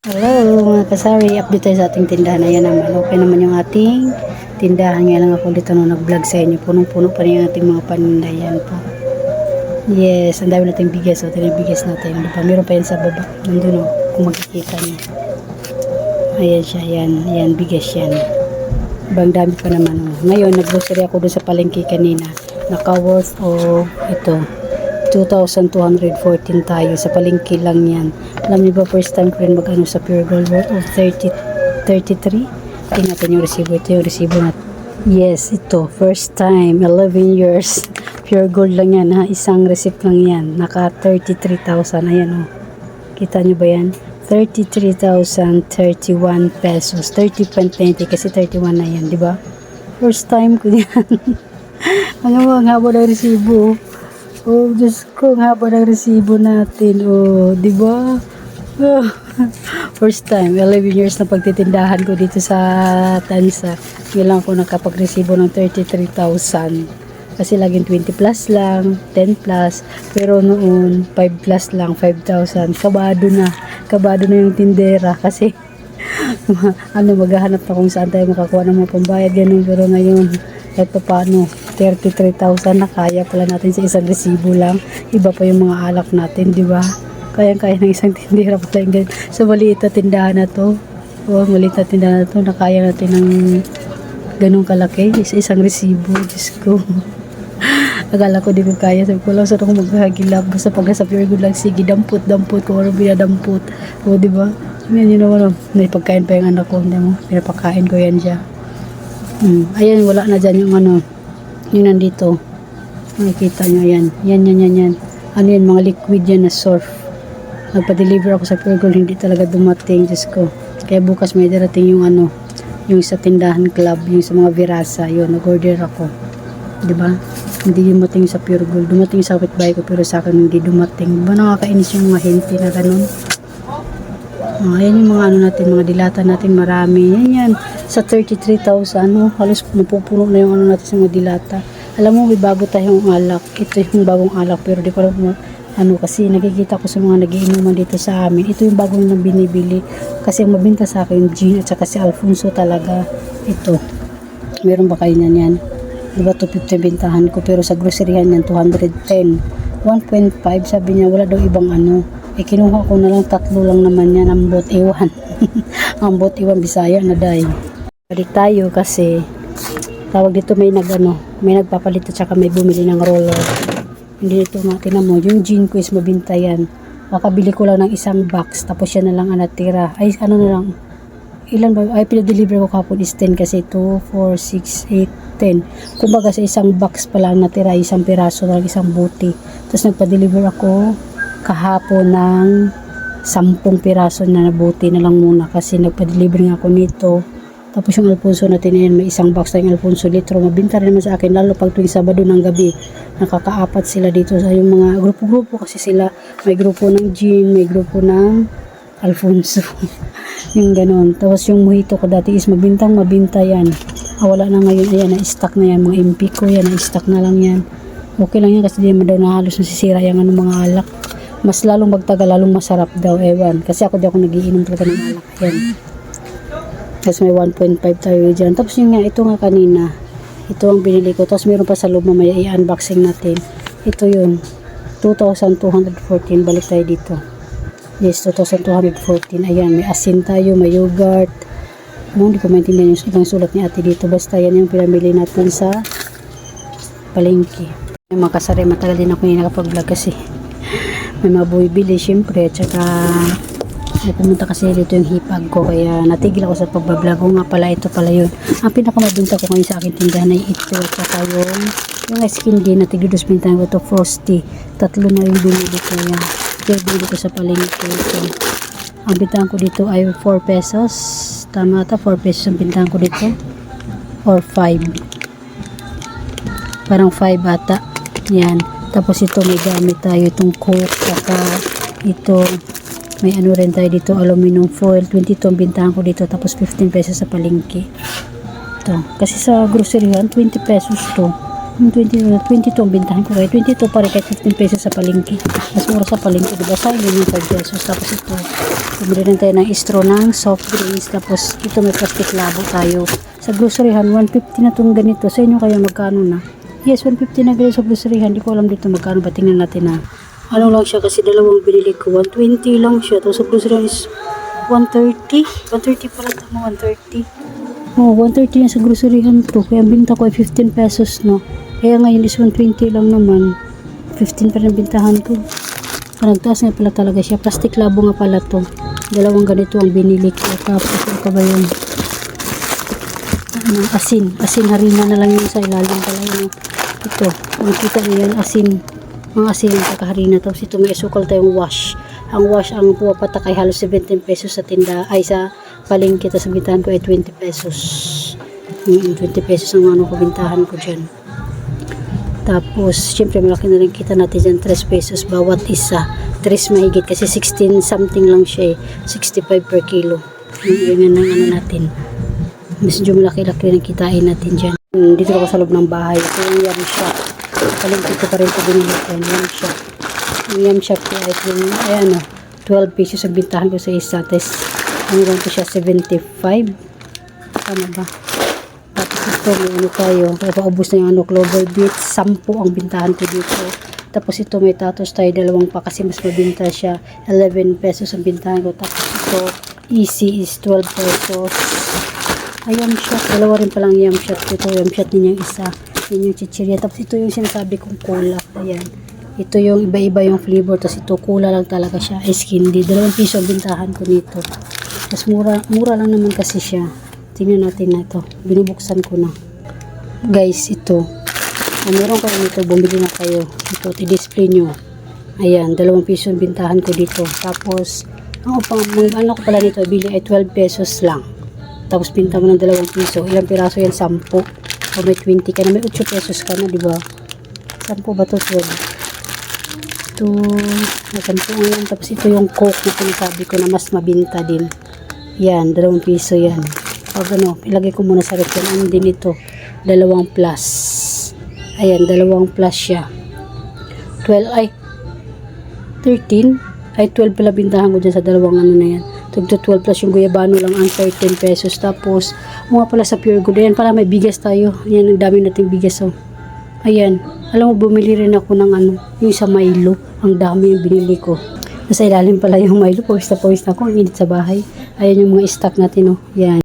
Hello mga kasari, update tayo sa ating tindahan. Ayan naman, okay naman yung ating tindahan. Ngayon lang ako dito nung nag-vlog sa inyo. Punong-puno pa rin yung ating mga paninda. Yan po. Yes, ang dami nating bigas. O, tinabigas natin. Ano pa, meron pa yan sa baba. Nandun o, kung makikita nyo. Ayan siya, yan. Ayan, bigas yan. Ibang dami pa naman. O. Ngayon, nag-grocery ako doon sa palengke kanina. Naka-worth o ito. 2,214 tayo sa palengke lang yan. Alam niyo ba, first time ko rin mag-ano sa Pure Gold worth of 33. Tingnan natin yung resibo. Ito yung resibo natin. Yes, ito. First time. 11 years. Pure Gold lang yan ha. Isang receipt lang yan. Naka 33,000. Ayan o. Kita niyo ba yan? 33,031 pesos. 30.20 kasi 31 na yan. Diba? First time ko yan. Ang haba ng resibo. Oh, Diyos ko, ang haba ng resibo natin. Oh, di ba? Oh, first time, 11 years na pagtitindahan ko dito sa Tansa. Ngayon lang ako nakapag-resibo ng 33,000. Kasi laging 20 plus lang, 10 plus. Pero noon, 5 plus lang, 5,000. Kabado na. Kabado na yung tindera. Kasi, maghahanap na kung saan tayo makakuha ng mga pambayad. Ganun, pero ngayon, kahit pa paano, 33,000 na kaya pala natin sa isang resibo lang. Iba pa yung mga alak natin, di ba? Kaya-kaya ng isang tindera pala yung ganyan. So, maliit na tindahan na to. Oh, maliit na tindahan na to. Nakaya natin ng ganung kalaki sa isang resibo. Diyos ko. Akala ko di ko kaya. Sabi ko lang, saan ako maghahagilap. Basta pag nasa Pure Gold lang, sige, dampot kung ano binadampot. O, di ba? Yan, yun naman. May pagkain pa yung anak ko. Hindi mo, pinapakain ko yan siya. Ayan, wala na dyan yung ano. Yun nandito. Makikita nyo, ayan. Yan. Ano yan, mga liquid yan na surf. Nagpa-deliver ako sa Pure Gold, hindi talaga dumating, Diyos ko. Kaya bukas may darating yung ano, yung sa tindahan club, yung sa mga Virasa, yun, nag-order ako. Diba? Hindi dumating sa Pure Gold. Dumating sa kapitbahay ko, pero sa akin hindi dumating. Diba nakakainis yung mga hente na ganun? Ayan yung mga ano natin, mga dilata natin, marami. Yan. Sa 33,000, halos napupuno na yung ano natin sa mga dilata. Alam mo, may bago tayong alak. Ito yung bagong alak, pero di ko alam kasi nakikita ko sa mga nagiinuman dito sa amin. Ito yung bagong na binibili. Kasi ang mabinta sa akin, Jean at saka si Alfonso talaga. Ito. Meron ba kayo niyan yan? Diba 250 bintahan ko, pero sa groceryhan yan, 210. 1.5, sabi niya, wala daw ibang ano. Kinuha ko na lang, 3 lang naman yan, ambot iwan. Ambot iwan, Bisaya na day. Balik tayo kasi tawag dito may nagpapalit at saka may bumili ng roller. Hindi ito tinan mo, yung Jean ko is mabinta yan. Makabili ko lang ng isang box, tapos yan na lang ang natira. Ay, ano na lang, ilan ba? Ay, pinadeliver ko kapon is 10 kasi 2, 4, 6, 8, 10. Kumbaga sa isang box pa lang natira, isang piraso lang, isang buti. Tapos nagpa-deliver ako kahapon ng 10 piraso na nabuti na lang muna kasi nagpa-deliver nga ako nito. Tapos yung Alfonso natin yan, may isang box na yung Alfonso litro. Mabinta rin naman sa akin, lalo pag tuwing Sabado ng gabi. Nakakaapat sila dito sa yung mga grupo-grupo kasi sila. May grupo ng Jean, may grupo ng Alfonso. Yung ganon. Tapos yung mojito ko dati is mabinta yan. Wala na ngayon. Ayan, na-stock na yan. Mga MP ko yan, na-stock na lang yan. Okay lang yan kasi di naman daw na halos nasisira yung mga alak. Mas lalong magtagal, lalong masarap daw, ewan. Kasi ako di ako nagiinom talaga ng alak. Yan. Tapos may 1.5 tayo dyan. Tapos yun nga, ito nga kanina. Ito ang binili ko. Tapos meron pa sa loob mamaya, i-unboxing natin. Ito yun. 2,214. Balik tayo dito. Yes, 2,214. Ayan, may asin tayo, may yogurt. Hindi ko maintindihan yung ibang sulat ni ate dito. Basta yan yung pinamili natin sa palengke. May mga kasari, matagal din ako yung nakapag-vlog kasi may mga bumibili syempre at saka pumunta kasi dito yung hipag ko kaya natigil ako sa pagbablog. Nga pala, ito pala yun ang pinakamabinta ko ngayon sa akin tindahan ay ito at saka yung skin din na tigil 2 bintahan ko ito frosty. 3 na yung binili ko yan. Yung binili ko sa palengke ito. Ang bintahan ko dito ay 4 pesos. Tama ata, 4 pesos ang bintahan ko dito or 5, parang 5 ata yan. Tapos ito may gamit tayo itong coke, saka ito may ano rin tayo dito, aluminum foil. 22 ang bintahan ko dito, tapos 15 pesos sa palengke ito. Kasi sa groceryhan 20 pesos to. Yung 22 ang bintahan ko. Kaya 22 pa rin kahit 15 pesos sa palengke. Mas mura sa palengke, diba? Sayang yun yung 5 pesos. Tapos ito, bumili rin tayo ng straw ng soft drinks. Tapos ito may plastic labo tayo. Sa groceryhan, 150 na itong ganito. Sa inyo kaya magkano na? Yes, 150 na ganito sa groceryhan. Hindi ko alam dito magkano ba. Tingnan natin na. Ano lang siya kasi dalawang binili ko. 120 lang siya. Tapos sa groceryhan is 130. 130 pala tama, 130. Oh, 130 yan sa groceryhan to. Kaya ang binta ko ay 15 pesos no. Kaya ngayon is 120 lang naman. 15 pa rin bintahan ko. Nagtaas nga pala talaga siya. Plastic labo nga pala to. Dalawang ganito ang binili ko. Tapos ano pa ba yun? Asin. Asin harina na lang yun sa ilalim pala yun. Ito. Nakita niyo yan. Asin. Mga asin yung kakaharina. Tapos ito may isukal tayong wash. Ang wash ang puwapatak ay halos 17 pesos sa tinda. Ay sa palengke. Tapos bintahan ko ay 20 pesos. 20 pesos ang ano ko bintahan ko dyan. Tapos, syempre malaki na rin kita natin dyan, 3 pesos bawat isa. 3 mahigit kasi 16 something lang siya eh. 65 per kilo. Yun ang ano natin. Medyo malaki-laki rin kitain natin dyan. Dito ako sa loob ng bahay. Ito yung yam shop. Palengke ko pa rin ito binili ko. Yam shop. Yung yam shop ko ay ano, 12 pesos ang bintahan ko sa isa. Tapos, hanggang ko siya 75. Tama ba? Tapos ito, may ano tayo. Kaya paubos na yung ano, clover beets. 10 ang bintahan ko dito. Tapos ito, may tatos tayo. 2 pa kasi mas mabinta siya. 11 pesos ang bintahan ko. Tapos ito, easy is 12 pesos. Ayam shot. Dalawa rin palang yam shot. Ito, yam shot din yung isa. Yan yung chichirya. Tapos ito yung sinasabi kong cola. Ayan. Ito yung iba-iba yung flavor. Tapos ito, cola lang talaga siya. Ice candy. 2 piso ang bintahan ko nito. Tapos mura lang naman kasi siya. Tingnan natin na ito. Binubuksan ko na. Guys, ito. Meron kayo nito. Bumili na kayo. Ito, i-display nyo. Ayan, 2 piso ang bintahan ko dito. Tapos, ang ano ko pala nito, bili ay 12 pesos lang. Tapos, pinta mo ng 2 piso. Ilang piraso yan? 10. O may 20 ka na. May 8 pesos ka na, diba? 10 ba ito? 12. Ito, may 10 ngayon. Tapos, ito yung Coke na pinasabi ko na mas mabinta din. Yan, 2 piso yan. Pag ano, ilagay ko muna sa ref yan. Ano din ito? 2 plus. Ayan, 2 plus siya. 12, ay 13, ay 12 pala bintahan ko dyan sa 2 ano na yan. Tugto 12 plus yung guyabano lang ang 13 pesos. Tapos, mga pala sa Pure Gold. Ayan, pala may bigas tayo. Ayan, ang dami nating bigas oh. Ayan, alam mo, bumili rin ako ng ano, yung sa Milo. Ang dami yung binili ko. Nasa ilalim pala yung Milo. Pawis na ako, ang init sa bahay. Ayan yung mga stock natin oh. Ayan.